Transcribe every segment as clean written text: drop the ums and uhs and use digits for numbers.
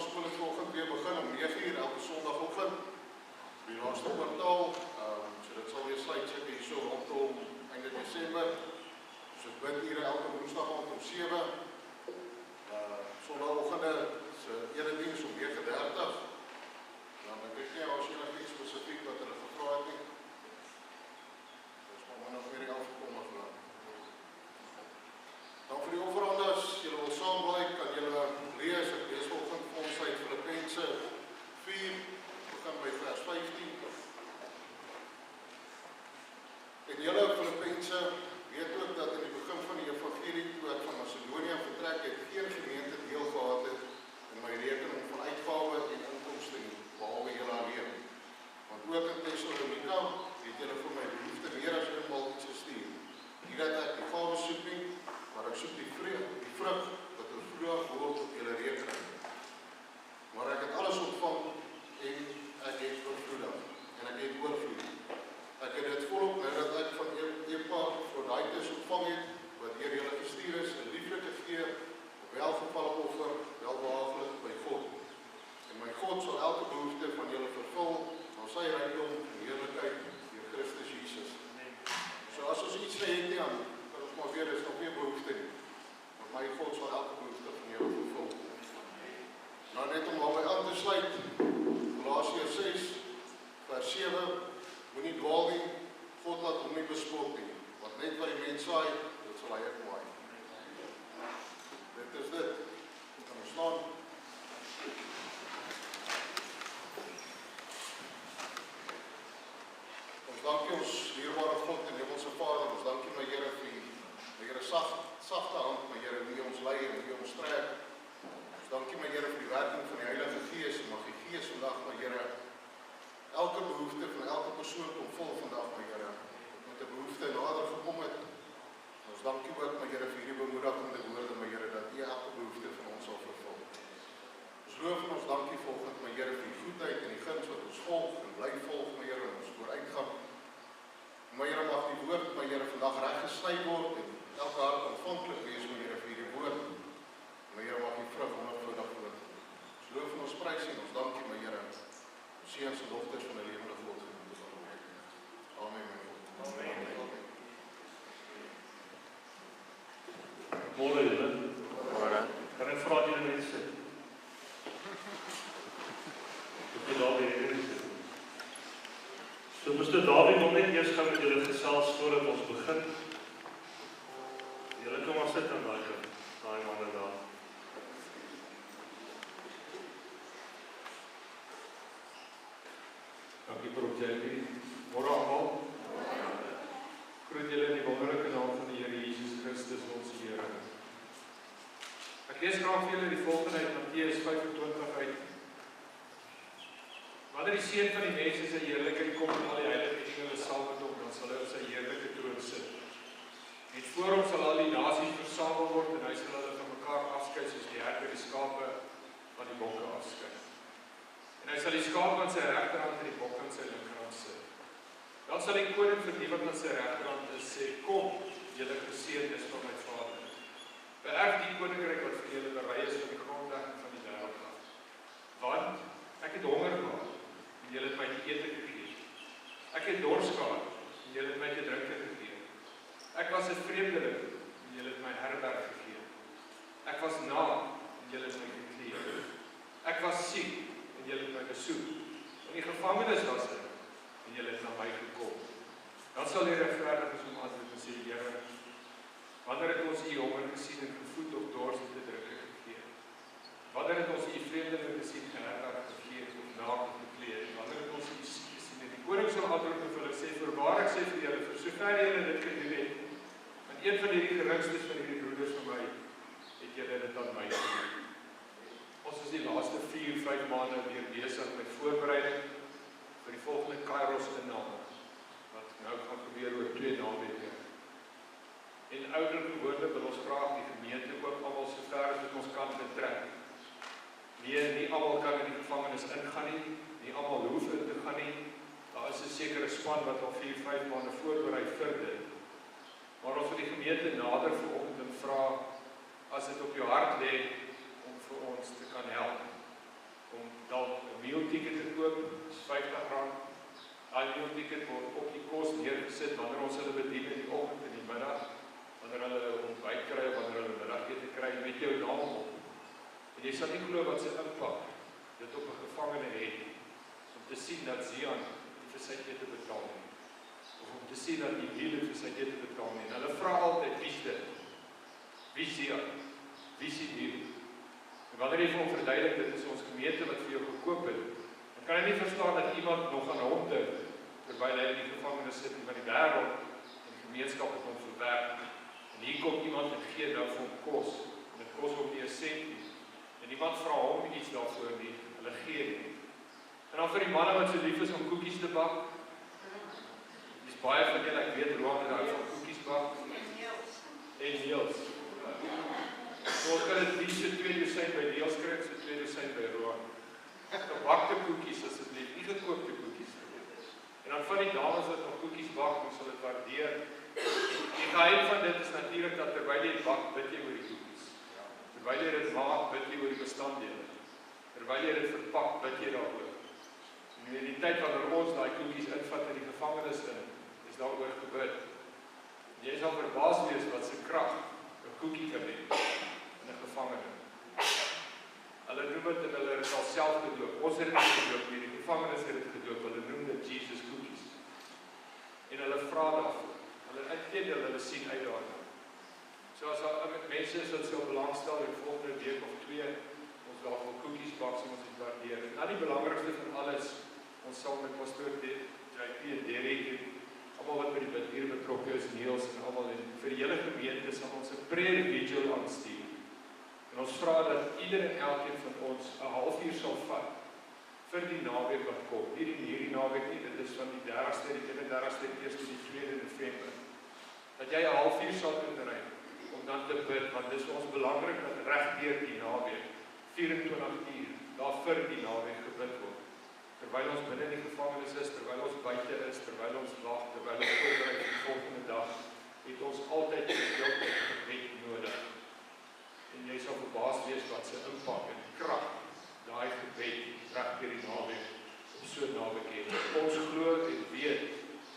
skool het vanoggend weer begin om 9 uur elke Sondagoggend. Op die laaste kwartaal, so dit sal weer sluit sit hier so rondom einde Desember. So dit ure elke Woensdag aand om 7. Sondagoggende se erediens om 9:30. Dan dink ek nie as jy nog iets spesifiek wat hulle gevra het nie. Dis maar nog weer afgekom of dan vir die offerandes, julle wil saambly, kan julle lees, ek lees vanoggend vir ons uit Filippense 4, begin by vers 15. En julle Filippense weet ook dat in die begin van die evangelie toe ek van Macedonië vertrek het, geen gemeente deel gehad het in my rekening van uitgawe en inkomste nie, behalwe julle alleen. Want ook in Thessalonika het julle vir my behoefte meer as eenmaal iets gestuur. Nie dat ek die gawe soek nie, maar ek soek die vrug wat oorvloeig word op julle rekening. Maar ek het alles ontvang en ek het oorvloedig en ek het oorvloed. Ek het dit volop nadat ek van Epaphroditus ontvang het, wat deur julle gestuur is, 'n lieflike gee, 'n welgevallige offer, welbehaaglik by God. En my God sal elke behoefte van julle vervul, na sy rykdom en heerlikheid deur Christus Jesus. So as ons iets het nie aan, kan ons maar weer, is nog meer behoefte nie. Maar my God sal elke behoefte van julle vervul. Nou net om daarby aan te sluit, Galasiërs 6, vers 7, moenie dwaal nie, God laat hom nie bespot nie, want net wat die mens saai, dit sal hy ook maai. Dit is dit, kan ons staan. Ons dankie ons dierbare God en Hemelse Vader, ons dankie my Here vir die sagte hand, my Here, wie ons lei en wie ons trek. Ons dankie my Here vir die werking van die Heilige Gees, en mag die Gees vandag my Here elke behoefte van elke persoon kom vol vandag my Here, met 'n behoefte nader gekom het. Ons dankie ook my Here vir hierdie bemoedigende woorde my Here, dat U elke behoefte van ons sal vervul. Ons loof en ons dankie volgens my Here vir die goedheid en die guns wat ons volg en bly volg my Here in ons vooruitgang. My Here, mag die woord my Here vandag reg gesny word en elke hart ontvanklik wees my Here vir hierdie woord. My Here, mag die vrug onopvoudig word. Ons loof en ons prys en ons dankie my Here. Ons seuns en dogters van die lewende God genoem sal word. Amen my God. Amen. Môre julle. Môre. Kan ek vra julle mense? Ek wil daar weer sit. So Mr. Dawie wil net eers gou met julle gesels voordat ons begin. Julle kom maar sit aan daai kant. Daai manne daar. Dankie Prof. Jerry. Môre almal. Groet julle in die wonderlike naam van die Here Jesus Christus ons Here. Ek lees graag vir julle die volgende uit Matteus 25 uit. Wanneer die Seun van die Mens in sy heerlikheid kom en al die heilige engele saam met hom, dan sal hy op sy heerlike troon sit. En voor hom sal al die nasies versamel word en hy sal hulle van mekaar afskei soos die herder die skape van die bokke afskei. En hy sal die skaap aan sy regterhand en die bok aan sy linkerhand sit. Dan sal die koning vir die wat aan sy regterhand is sê, kom, julle geseëndes van my Vader. Beerf die koninkryk wat vir julle berei is van die grondlegging van die wêreld af. Want ek het honger gehad en julle het my te ete gegee. Ek het dors gehad en julle het my te drinke gegee. Ek was 'n vreemdeling en julle het my herberg gegee. Ek was naak en julle het my geklee. Ek was siek en julle het my besoek. In die gevangenis was ek en julle het na my gekom. Dan sal die regverdiges hom antwoord en sê, Here, wanneer het ons u honger gesien en gevoed of dors en te drinke gegee? Wanneer het ons u vreemdeling gesien, geherberg gegee of naak geklee? Wanneer het ons u siek gesien? En die koning sal antwoord en vir hulle sê, voorwaar ek sê vir julle, vir sover julle dit gedoen het, aan een van hierdie geringstes van hierdie broeders van my, het julle dit aan my gedoen. Ons is die laaste 4-5 maande weer besig met voorbereiding vir die volgende Kairos inname, wat nou gaan gebeur oor 2 naweke. En ouder gewoonlik wil ons graag die gemeente ook almal so ver as wat ons kan betrek. Nie almal kan in die gevangenis ingaan nie almal hoef in te gaan nie. Daar is 'n sekere span wat al 4-5 maande voorberei vir dit. Maar ons wil die gemeente nader vanoggend en vra, as dit op jou hart lê om vir ons te kan help. meal ticket word op die kos neergesit wanneer ons hulle bedien in die oggend en die middag, wanneer hulle ontbyt kry, wanneer hulle middagete kry met jou naam op. En jy sal nie glo wat se impak dit op 'n gevangene het om te sien dat Zian nie vir sy ete betaal nie. Of om te sien dat die Biele vir sy ete betaal nie. En hulle vra altyd, wie is dit? Wie is Zian? Wie is die Biele? En wanneer jy vir hom verduidelik, dit is ons gemeente wat vir jou gekoop het, dan kan hy nie verstaan dat iemand nog aan hom dink, terwyl hy in die gevangenis sit en van die wêreld en die gemeenskap het hom verwerp. En hier kom iemand en gee dan vir hom kos, en dit kos hom nie 'n sent nie. En iemand vra hom iets daarvoor nie, hulle gee nie. En dan vir die manne wat so lief is om koekies te bak, dis baie van julle, ek weet, Roan het hou van koekies bak, en Niels. So ons kan dit nie so 2 dosyn by Niels kry, so 2 dosyn by Roan. Gebakte koekies asseblief, nie gekookte koekies. En dan van die dames wat nog koekies bak, ons sal dit waardeer. Die geheim van dit is natuurlik dat terwyl jy bak, bid jy oor die koekies. Terwyl jy dit maak, bid jy oor die bestanddele. Terwyl jy dit verpak, bid jy daaroor. En in die tyd wanneer ons daai koekies invat in die gevangenis in, is daaroor gebid. Jy sal verbaas wees wat se krag 'n koekie kan hê in 'n gevangene. Hulle noem dit en hulle het alself gedoop. Ons het dit gedoop, die gevangenes het dit gedoop. Hulle noem dit Jesus koekies. En hulle vra daarvoor. Hulle intedeel, hulle sien uit daarna. So as daar mense is wat sou belangstel in volgende week of 2, ons daarvoor koekies bak, so ons dit waardeer. En dan die belangrikste van alles, ons sal met pastoor JP en Derek en almal wat by die bid hier betrokke is, Niels en almal, en vir die hele gemeente sal ons 'n prayer vigil aanstuur. En ons vra dat ieder en elkeen van ons 'n halfuur sal vat vir die naweek wat kom. Nie hierdie naweek nie, dit is van die 30ste, die 31ste, die 1ste, die 2de November. Dat jy 'n halfuur sal inry om dan te bid, want dit is ons belangrik dat reg deur die naweek 24 uur daar vir die naweek gebid word. Terwyl ons binne die gevangenis is, terwyl ons buite is, terwyl ons wag, terwyl ons voorberei vir die volgende dag, het ons altyd 'n gedeelte gebed nodig. En jy sal verbaas wees wat se impak en krag daai gebed reg deur die naweek op so 'n naweek het. Ons glo en weet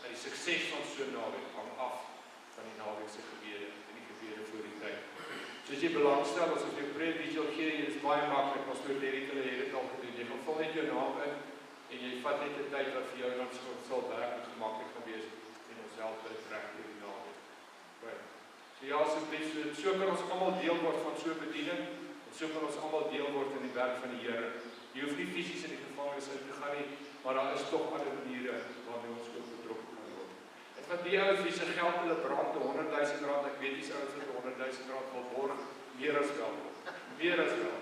dat die sukses van so 'n naweek hang af van die naweek se gebede en die gebede voor die tyd. So as jy belangstel, as jy prayer vigil gee, dit is baie maklik, pastoor Derek het dit al gedoen. Jy gaan vul net jou naam in en jy vat net 'n tyd wat vir jou dan sal werk en gemaklik gaan wees en ons help dit reg deur die naweek. Right. So ja, asseblief, so kan ons almal deel word van so 'n bediening, en so kan ons almal deel word in die werk van die Here. Jy hoef nie fisies in die gevangenis in te gaan nie, maar daar is tog ander maniere waarmee ons ook betrokke kan word. En van die ouens wie se geld hulle brand, R100,000, ek weet nie ouens wat R100,000 wil borg, meer as wel. Meer as wel.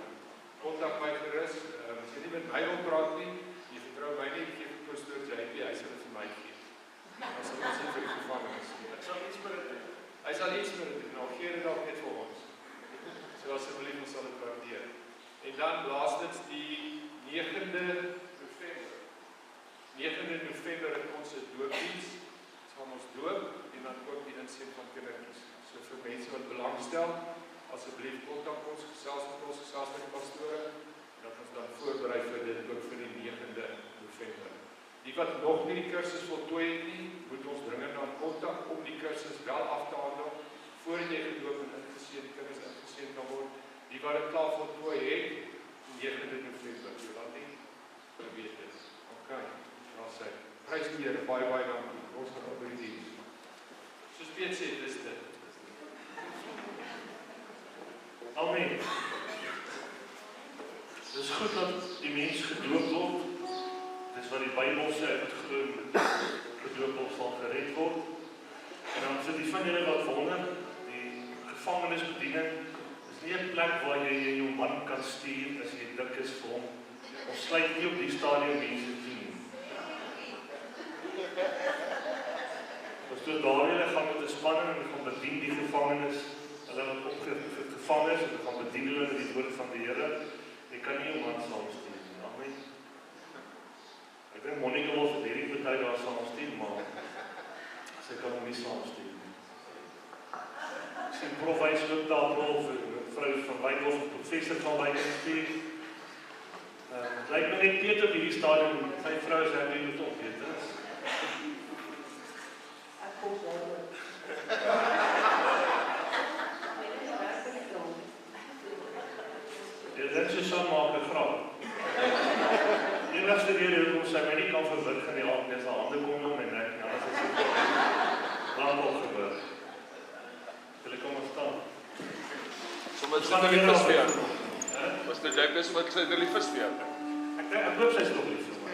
Kontak my gerus, as jy nie met my wil praat nie, jy vertrou my nie, gee vir pastoor JP, hy sal dit vir my gee. Dan sal ons nie vir die gevangenis gee. Hy sal iets met dit doen. Hy sal iets met dit doen, nou gee dit dalk net vir ons. So asseblief, ons sal dit waardeer. En dan laastens die 9de November. 9de November het ons 'n doopdiens. Ons gaan ons doop en dan ook die inseën van kindertjies. So vir mense wat belangstel, asseblief kontak ons, gesels met ons, gesels met die pastore, en dat ons dan voorberei vir dit ook vir die 9de November. Die wat nog nie die kursus voltooi het nie, moet ons dringend dan kontak om die kursus wel af te handel, voordat jy gedoop en ingeseën kinders ingeseën kan word. Die wat dit klaar voltooi het, 9de November, jy laat nie weet dit. Ok, daar sê, prys die Here, baie dankie, ons gaan op die diens. Soos Piet sê, dis dit. Amen. Het is goed dat die mens gedoop word. Dit is wat die Bybel sê, het glo gedoop word sal gered word. En dan vir die van julle wat wonder, die gevangenisbediening is nie 'n plek waar jy jou man kan stuur as jy dik is vir hom. Ons sluit nie op die stadium mense toe nie. Pastoor Daniel gaan met 'n span en gaan bedien die gevangenis. Hulle wat opgevang is, en gaan bedien hulle met die woord van die Here. Jy kan nie jou man saamstuur nie. Amen. Ek dink Monica wil vir hierdie party daar saamstuur, maar sy kan hom nie saamstuur nie. Ek sien Prof Wys loop daar rol vir vrou van Wyk of professor van Wyk stuur. Het lyk my net Peter op hierdie stadium, sy vrou is happy met hom, weet jy. Jy dink Susan maak 'n grap. Die enigste rede hoekom sy my nie kan verwrig in die aand is haar hande kom om my nek en alles is laat al gebeur. Julle kom ons staan. Sommige sy het die vis vir jou. Was dit jy is wat sy het die vis vir jou? Ek hoop sy is nog lief vir my.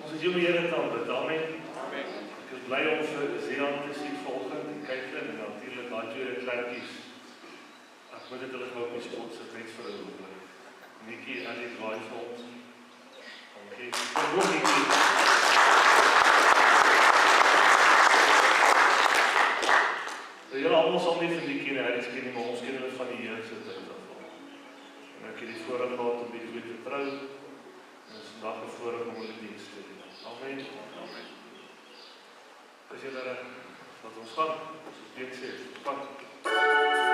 Ons is jou Here dank, amen. Ek is bly om vir Zian te sien volgend en Kaitlyn en natuurlik daai twee kleintjies. Ek moet dit hulle gou op die spot sit net vir 'n oomblik. Nikki en die draai vir ons. Dankie. Kom Nikki. Julle almal sal nie vir Nikki en Harris ken nie, maar ons ken hulle van die Here se tyd af. En ek het die voorreg gehad om die twee te trou. En is vandag 'n voorreg om hulle diens te doen. Amen. Amen. As julle reg, laat ons gaan. Soos dit sê, gaan.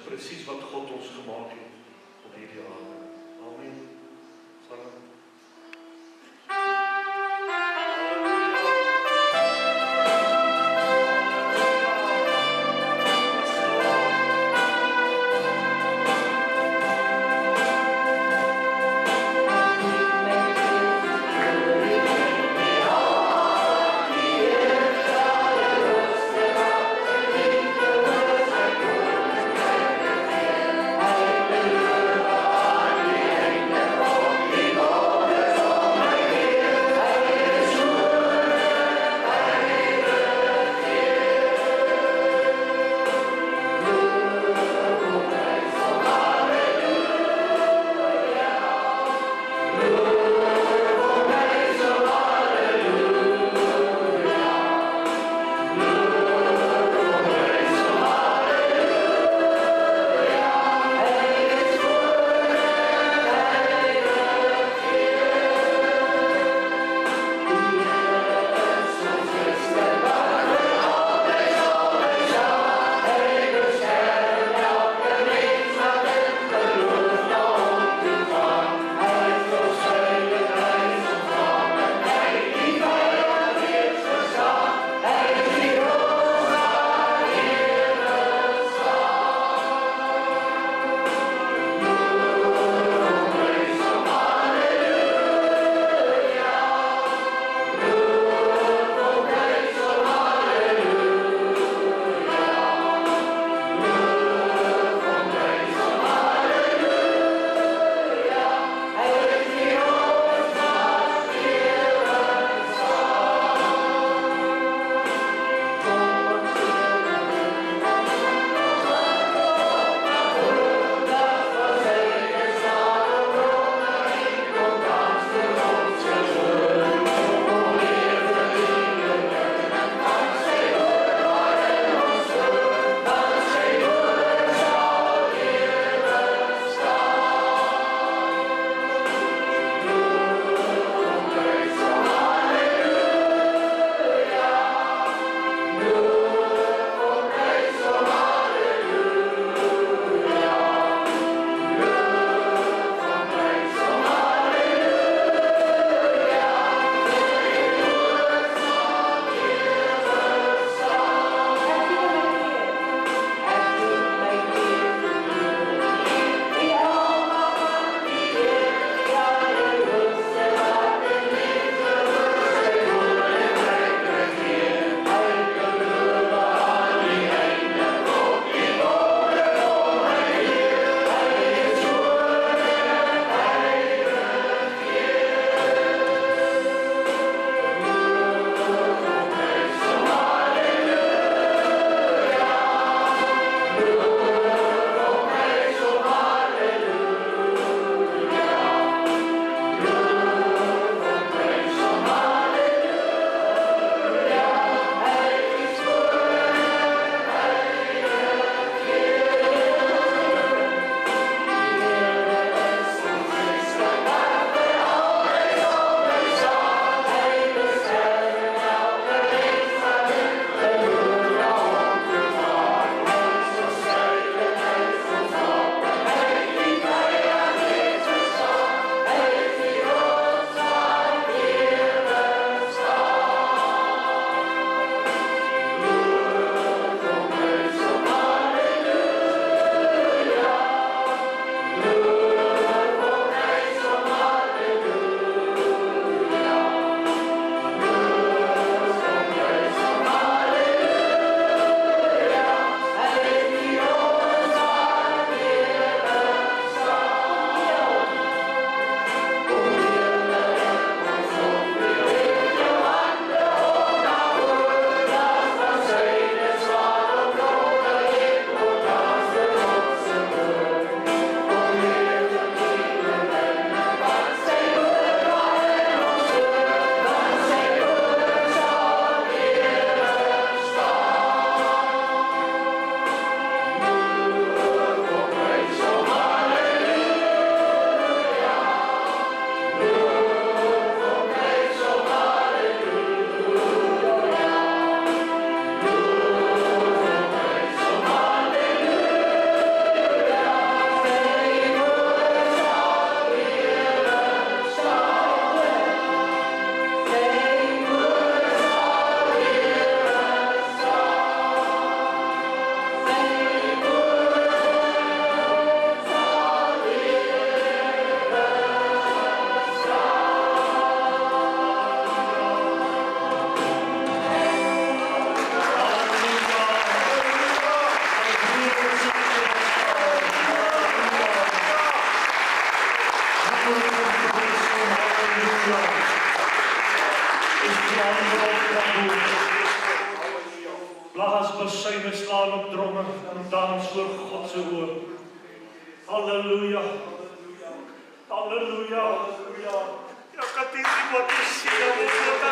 Presies wat God ons gemaak het op hierdie aarde. Amen. Samen. Hallelujah. Blaas besyne slaan op dromme en dans voor God se oor. Halleluja. Halleluja. Ja, katiri wat sien, wat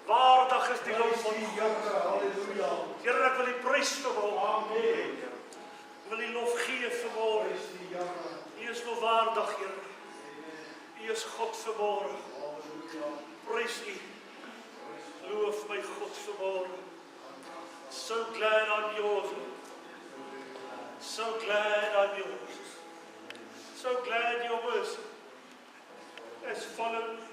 waardig is die lof van God. Here, ek wil die prys vanmôre. Ek wil die lof gee vanmôre. U is so waardig, Here. U is God vanmôre. Prys U. Loof my God vanmôre. So glad I'm yours. So glad I'm yours. So glad your mercy has followed me.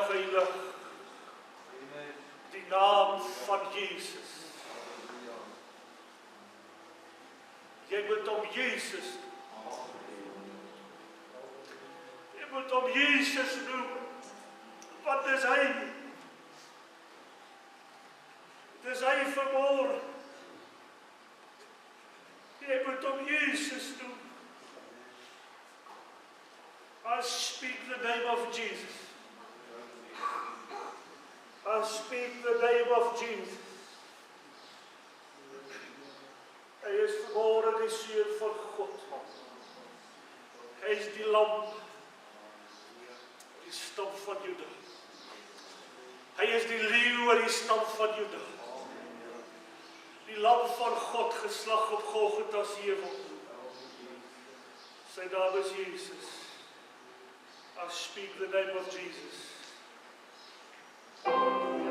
vanmiddag heilig die naam van Jesus. Jy moet om Jesus Jy moet om Jesus noem. Wat is hy? Dis hy vanmôre. Jy moet om Jesus noem. I speak the name of Jesus. I speak the name of Jesus. Hy is vanmôre die Seun van God. Hy is die lam, die stam van Juda. Hy is die leeu uit die stam van Juda. Die lam van God geslag op Golgotha se heuwel. Sy naam is Jesus. I speak the name of Jesus. Thank you.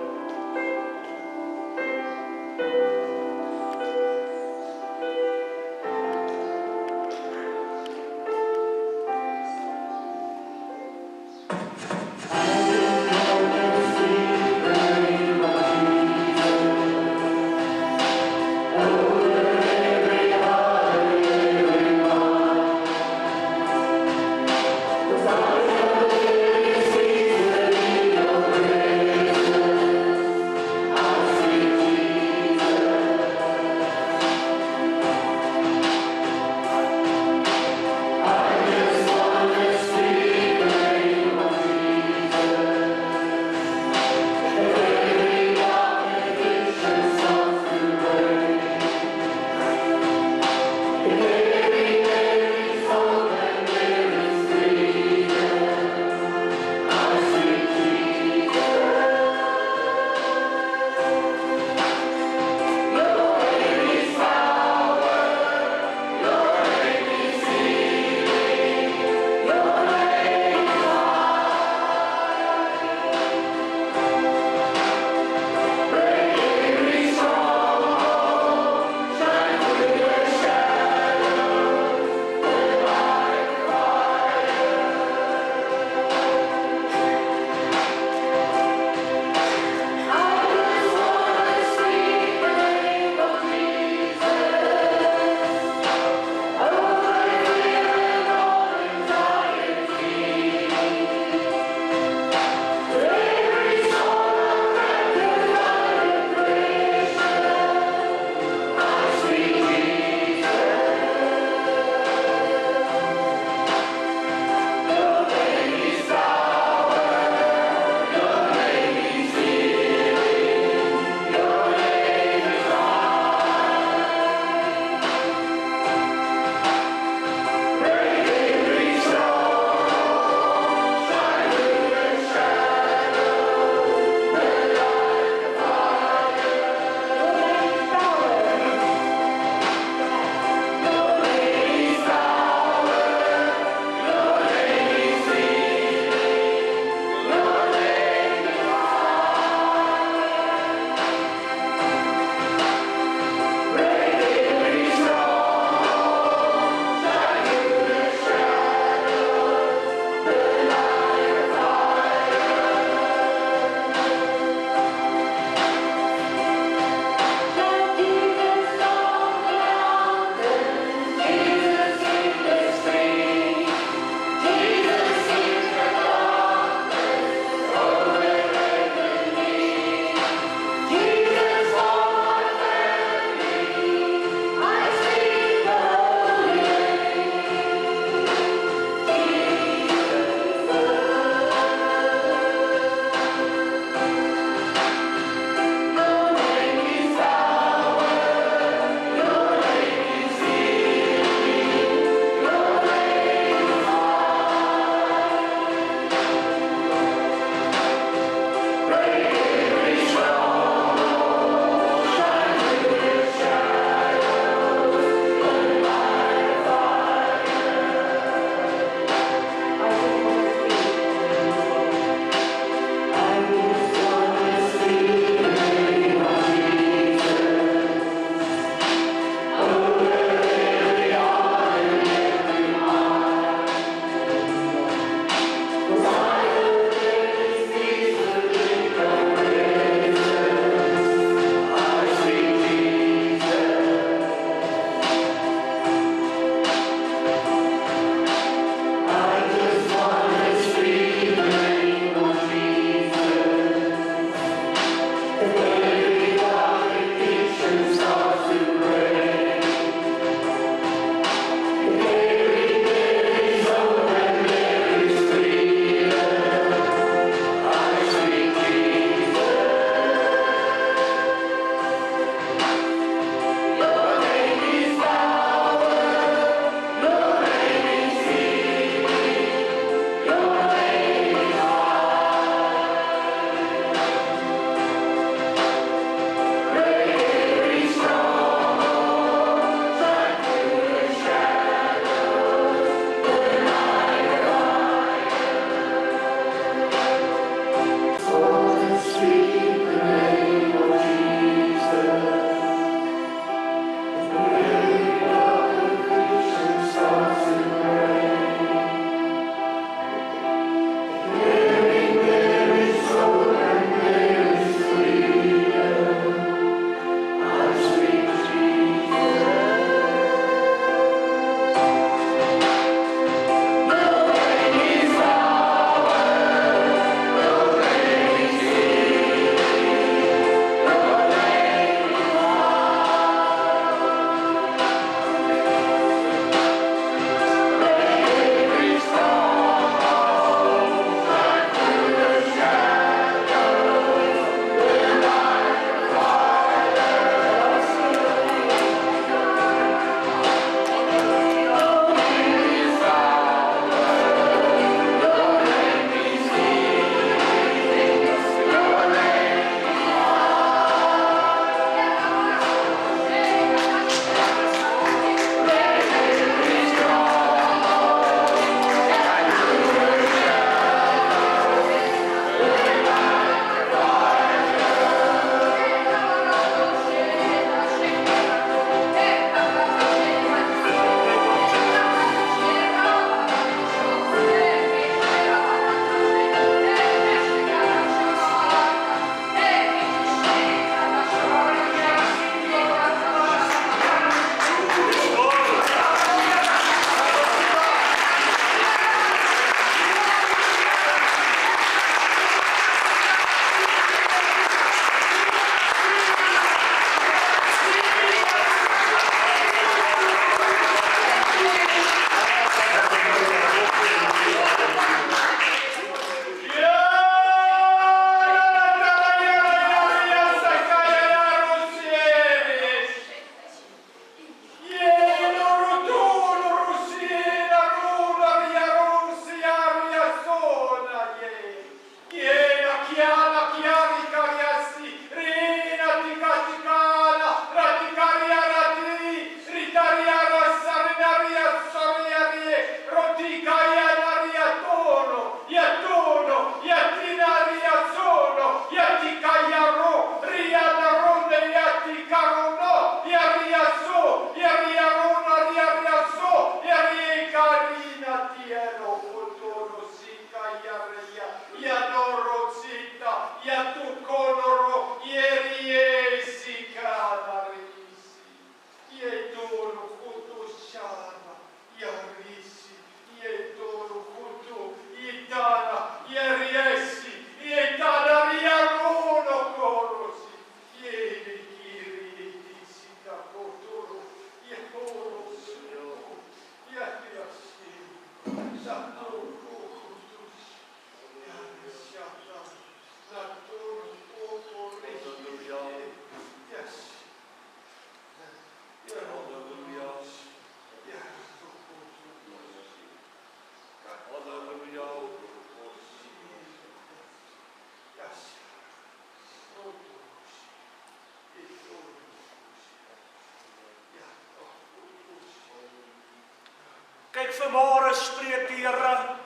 Kyk, vanmôre spreek die Here.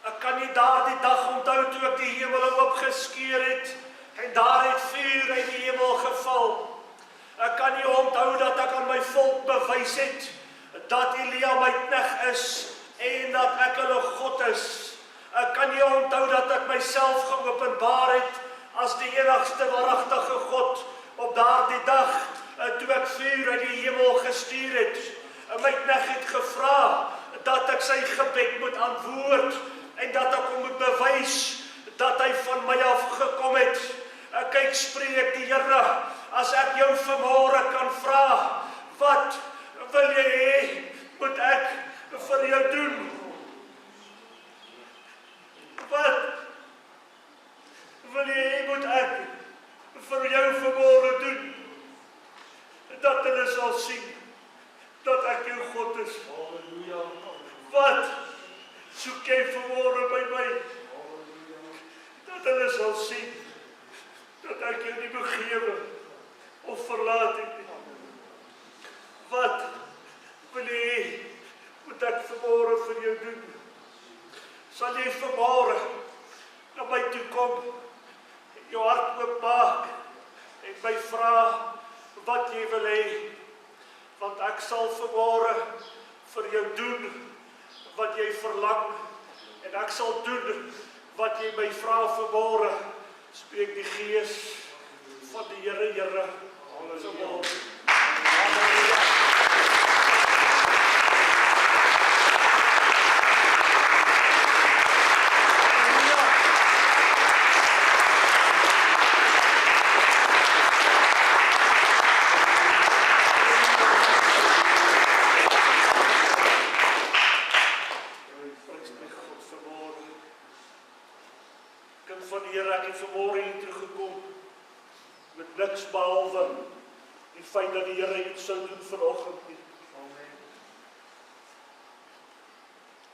Ek kan nie daardie dag onthou toe ek die hemel oopgeskeur het en daar het vuur uit die hemel geval. Ek kan nie onthou dat ek aan my volk bewys het dat Elia my knegt is en dat ek hulle God is. Ek kan nie onthou dat ek myself geopenbaar het as die enigste waaragtige God op daardie dag toe ek vuur uit die hemel gestuur het. My knegt het gevra dat ek sy gebed moet antwoord en dat ek hom moet bewys dat hy van my af gekom het. Kyk, spreek die Here, as ek jou vanmôre kan vra, wat wil jy hê moet ek vir jou doen? Wat wil jy hê moet ek vir jou vanmôre doen? Dat hulle sal sien dat ek jou God is. Halleluja. Wat soek jy vanmôre by my? Dat hulle sal sien dat ek jou nie begewe of verlaat het nie. Wat wil jy moet ek vanmôre vir jou doen? Sal jy vanmôre na my toe kom en jou hart oopmaak en my vra wat jy wil hê? Want ek sal vanmôre vir jou doen wat jy verlang en ek sal doen wat jy my vra vanmôre. Spreek die Gees van die Here, Here. Halleluja. Van die Here, ek het vanmôre hier teruggekom met niks behalwe die feit dat die Here iets sou doen vanoggend nie. Amen.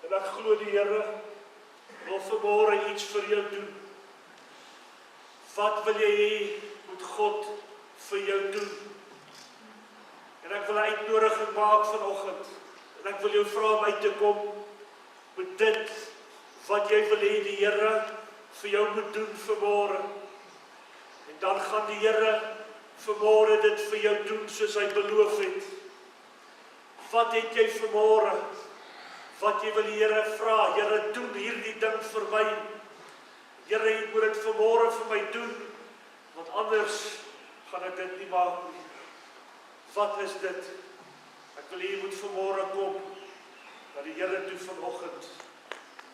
En ek glo die Here wil vanmôre iets vir jou doen. Wat wil jy hê moet God vir jou doen? En ek wil 'n uitnodiging maak vanoggend. En ek wil jou vra om uit te kom met dit wat jy wil hê die Here vir jou moet doen vanmôre. En dan gaan die Here vanmôre dit vir jou doen soos hy beloof het. Wat het jy vanmôre? Wat jy wil die Here vra? Here, doen hierdie ding vir my. Here, jy moet dit vanmôre vir my doen, want anders gaan ek dit nie maak nie. Wat is dit? Ek wil hê jy moet vanmôre kom na die Here toe vanoggend.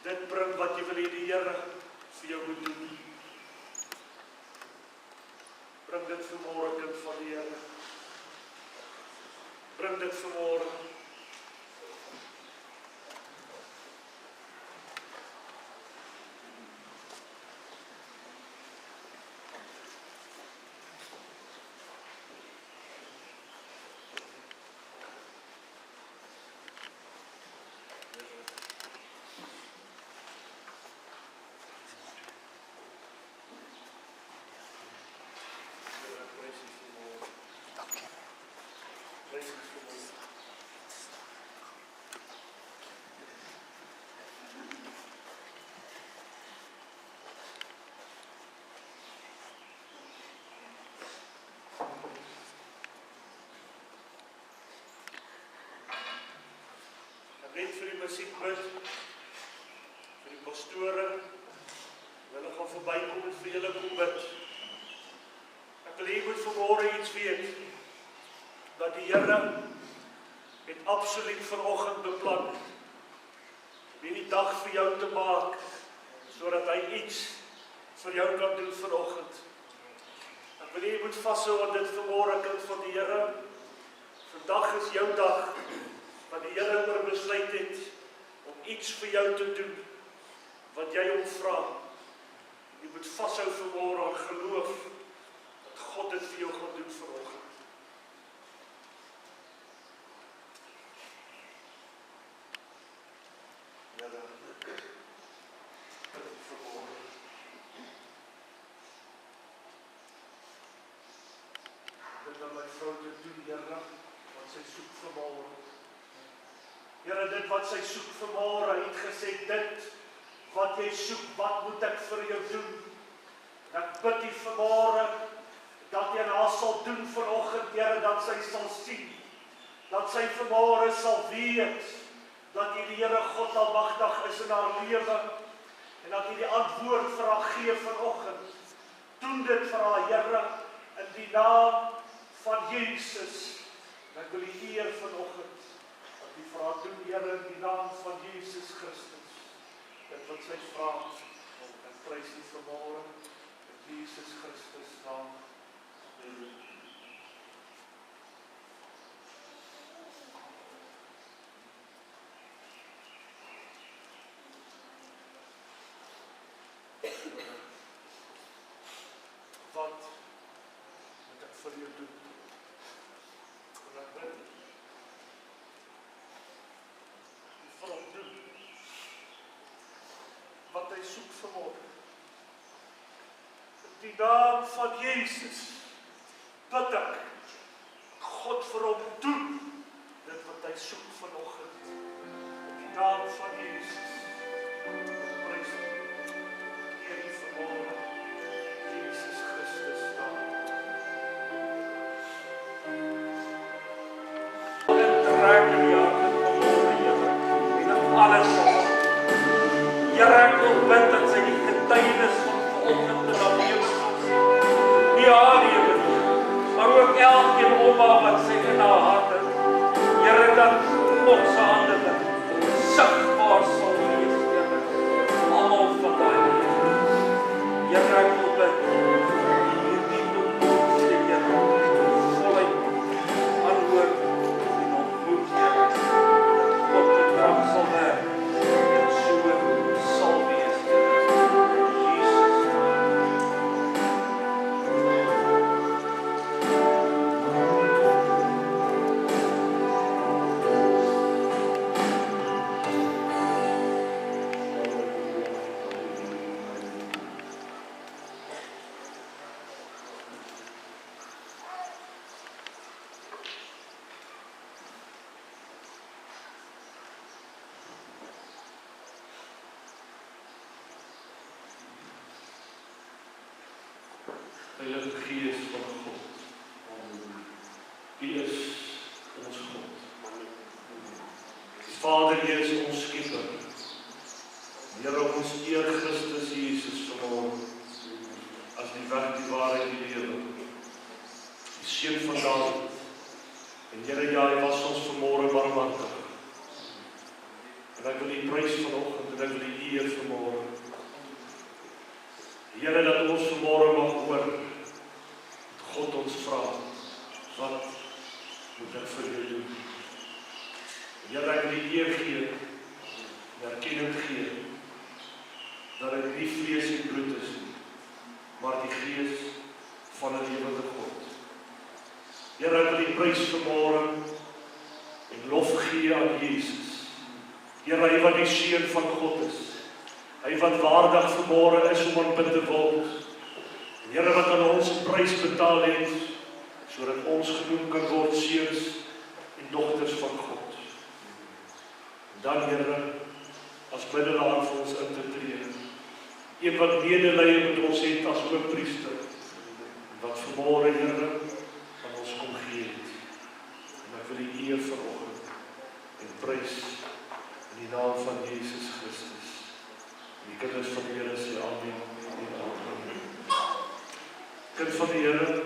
Dit bring wat jy wil hê die Here vir jou moet doen. Bring dit vanmôre, kind van die Here. Bring dit vanmôre. Net vir die musiek bid, vir die pastore, hulle gaan verbykom en vir julle kom bid. Ek wil hê jy moet vanmôre iets weet, dat die Here het absoluut vanoggend beplan om hierdie dag vir jou te maak, sodat hy iets vir jou kan doen vanoggend. Ek wil hê jy moet vashou aan dit vanmôre, kind van die Here. Vandag is jou dag, wat die Here oor besluit het om iets vir jou te doen wat jy hom vra. Jy moet vashou vanmôre aan geloof dat God dit vir jou gaan doen vanoggend. Here, bid vanmôre. Dit aan my vrou te doen, Here, wat sy soek vanmôre. Here, dit wat sy soek vanmôre, hy het gesê, dit wat jy soek, wat moet ek vir jou doen? En ek bid U vanmôre, dat jy aan haar sal doen vanoggend, Here, dat sy sal sien, dat sy vanmôre sal weet, dat U die Here God almagtig is in haar lewe, en dat U die antwoord vir haar gee vanoggend. Doen dit vir haar, Here, in die naam van Jesus. En ek wil U eer vanoggend, dat U vir haar doen, Here, in die naam van Jesus Christus. Dit wat sy vra, ek prys U vanmôre, in Jesus Christus naam. Wat moet ek vir jou doen? En ek bid, U vir hom doen, wat hy soek vanmôre. In die naam van Jesus, bid ek, God vir hom doen, dit wat hy soek vanoggend. In die naam van Jesus, prys U, eer U vanmôre, Jesus Christus naam. Trek in die hart vanmôre, Here, en in alles op. Here, ek wil bid dat sy die getuienis van vanoggend in haar lewe sal sien. Nie haar lewe nie, maar ook elkeen om haar wat sy in haar hart het. Here, dat God se hande sigbaar sal wees, Here, almal van daai lewe. Here, ek wil bid, hierdie toekomste, Here, voluit antwoord en ontmoet, Here, dat God die krag sal werk, en so sal wees, Here, in Jesus naam. Heilige Gees van God, U is ons God. Vader, U is ons skepper. Here, ons eer Christus Jesus vanmôre as die weg, die waarheid, die lewe. Die Seun van Dawid. En Here, ja, hy was ons vanmôre barmhartig. En ek wil U prys vanoggend en ek wil U eer vanmôre. Here, dat ons vanmôre mag hoor, God ons vra, wat moet ek vir jou doen? Here, ek wil U eer gee, en erkenning gee, dat dit nie vlees en bloed is nie, maar die Gees van 'n lewende God. Here, ek wil U prys vanmôre en lof gee aan Jesus. Here, hy wat die Seun van God is, hy wat waardig vanmôre is om aanbid te word. Here, wat aan ons 'n prys betaal het, sodat ons genoem kan word seuns en dogters van God. En dan, Here, as middelaar vir ons in te tree, een wat medelee met ons het as hoëpriester, en wat vanmôre, Here, aan ons kom gee het. En ek wil U eer vanoggend en prys in die naam van Jesus Christus. Die kinders van die Here sê amen en amen. Kind van die Here,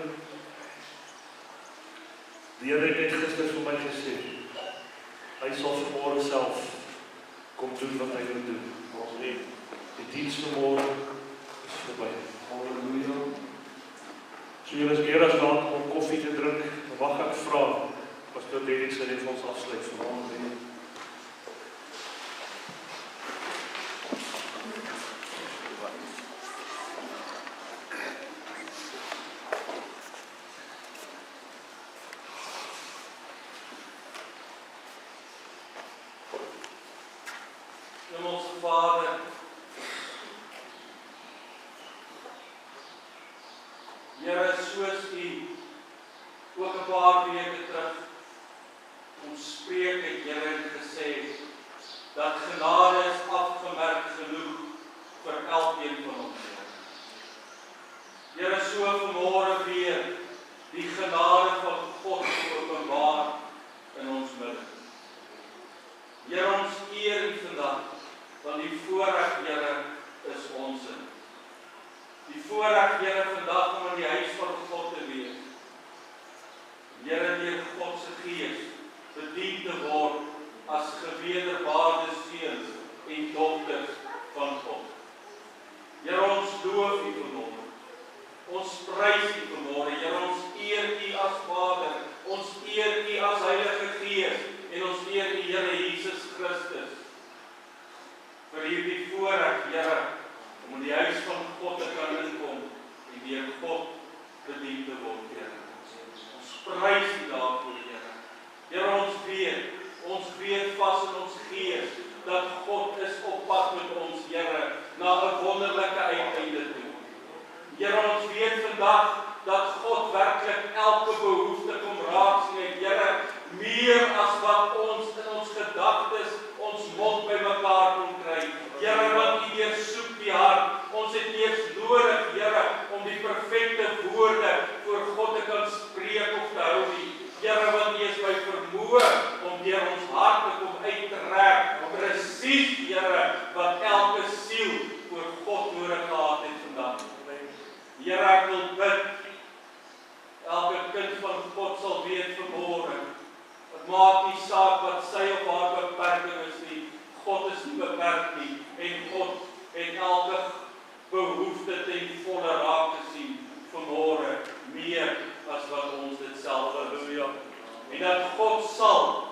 die Here het net gister vir my gesê, hy sal vanmôre self kom doen wat hy moet doen. Die diens vanmôre is verby. Halleluja. So julle is meer as welkom om koffie te drink. Dan mag ek vra, Pastor Derek sal net vir ons afsluit vanmôre. Hemelse Vader, Here, soos U ook 'n paar weke terug ons spreek het, Here, en gesê, dat genade is afgemerk genoeg vir elkeen van ons. Here, so vanmôre weer die genade van God openbaar in ons midde. Here, ons eer U vandag, want die voorreg, Here, is ons in. Die voorreg, Here, vandag om in die huis van God te wees. Here, deur God se Gees bedien te word as gewederbaarde seuns en dogters van God. Here, ons loof U vanmôre. Ons prys U vanmôre. Here, ons eer U as Vader. Ons eer U as Heilige Gees en ons eer U, Here Jesus Christus, vir hierdie voorreg, Here, om in die huis van God te kan inkom en deur God bedien te word, Here. Ons prys U daarvoor, Here. Here, ons weet vas in ons gees dat God is op pad met ons, Here, na 'n wonderlike uiteinde toe. Here, ons weet vandag dat God werklik elke behoefte kom raak sien het, Here, meer as wat ons in ons gedagtes, ons mond by mekaar kon kry. Here, want U deursoek die hart. Ons het eers nodig, Here, om die perfekte woorde voor God te kan spreek of te hou nie. Here, want U is by vermoë om deur ons hart te kom uittrek, presies, Here, wat elke siel voor God nodig gehad het vandag. Here, ek wil bid, elke kind van God sal weet vanmôre, het maak nie saak wat sy of haar beperking is nie, God is nie beperk nie, en God het elke behoefte ten volle raak gesien vanmôre, meer as wat ons dit self is. En dat God sal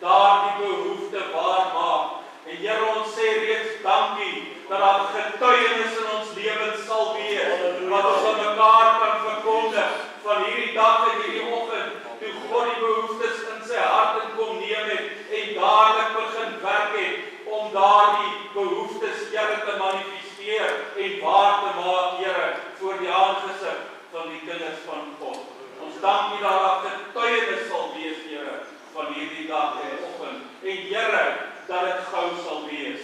daardie behoefte waar maak. En Here, ons sê reeds dankie dat daar getuienis in ons lewens sal wees, wat ons aan mekaar kan verkondig van hierdie dag en hierdie oggend, toe God die behoeftes in sy hart in kom neem het en dadelik begin werk het om daardie behoeftes, Here, te manifesteer en waar te maak, Here, voor die aangesig van die kinders van God. Ons dank U dat daar getuienis sal wees, Here, van hierdie dag en oggend. En Here, dat dit gou sal wees.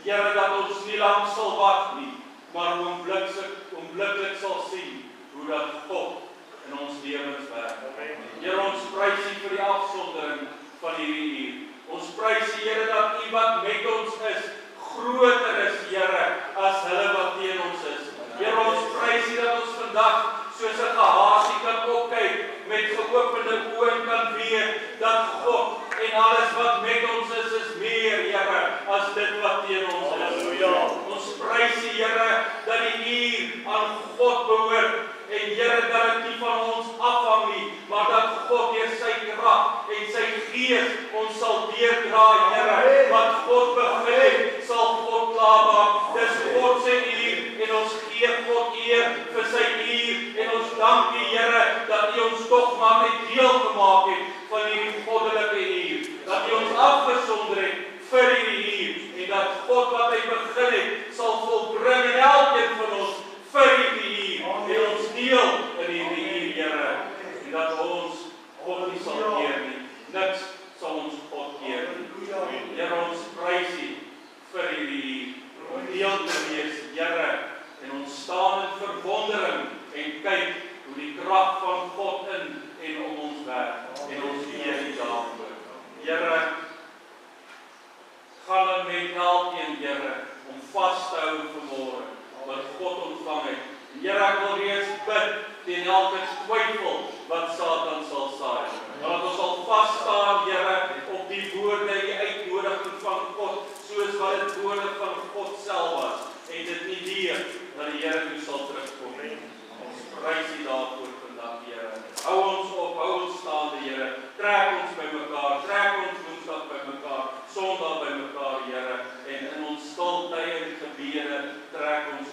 Here, dat ons nie lang sal wag nie, maar oombliklik sal sien hoe dat God in ons lewens werk. Here, ons prys U vir die afsondering van hierdie uur. Ons prys U, Here, dat U wat met ons is, groter is, Here, as hulle wat teen ons is. Here, ons prys U dat ons vandag soos 'n gehasie kan opkyk met geopende oë en kan weet dat God en alles wat met ons is meer, Here, as dit wat teen ons is. Ons prys U, Here, dat die uur aan God behoort en Here, dat dit nie van ons afhang nie, maar dat God deur sy krag en sy Gees ons sal deurdra, Here. Wat God begin het, sal God klaarmaak. Dis God se uur en ons gee God eer vir sy uur en ons dank U, Here, dat U ons tog maar net deel gemaak het van hierdie goddelike uur. Dat U ons afgesonder het vir hierdie uur en dat God wat hy begin het, sal volbring in elkeen van ons vir hierdie uur. En ons deel in hierdie uur, Here, en dat ons God nie sal keer nie. Niks sal ons God keer nie. Here, ons prys U vir hierdie uur. Om deel te wees, Here, en ons staan in verwondering en kyk hoe die krag van God in en om ons werk. En ons eer U daarvoor. Here, gaan dan met elkeen, Here, om vas te hou vanmôre wat God ontvang het. Here, ek wil reeds bid teen elke twyfel wat Satan sal saai. Dat ons sal vas staan, Here, op die woorde, die uitnodiging van God, soos wat dit woorde van God self was. En dit nie leer dat die Here toe sal terugkom. Ons prys U daarvoor vandag, Here. Hou ons op, hou ons staande, Here. Trek ons by mekaar, trek ons Woensdag by mekaar, Sondag by mekaar, Here. En in ons stil tye en gebede trek ons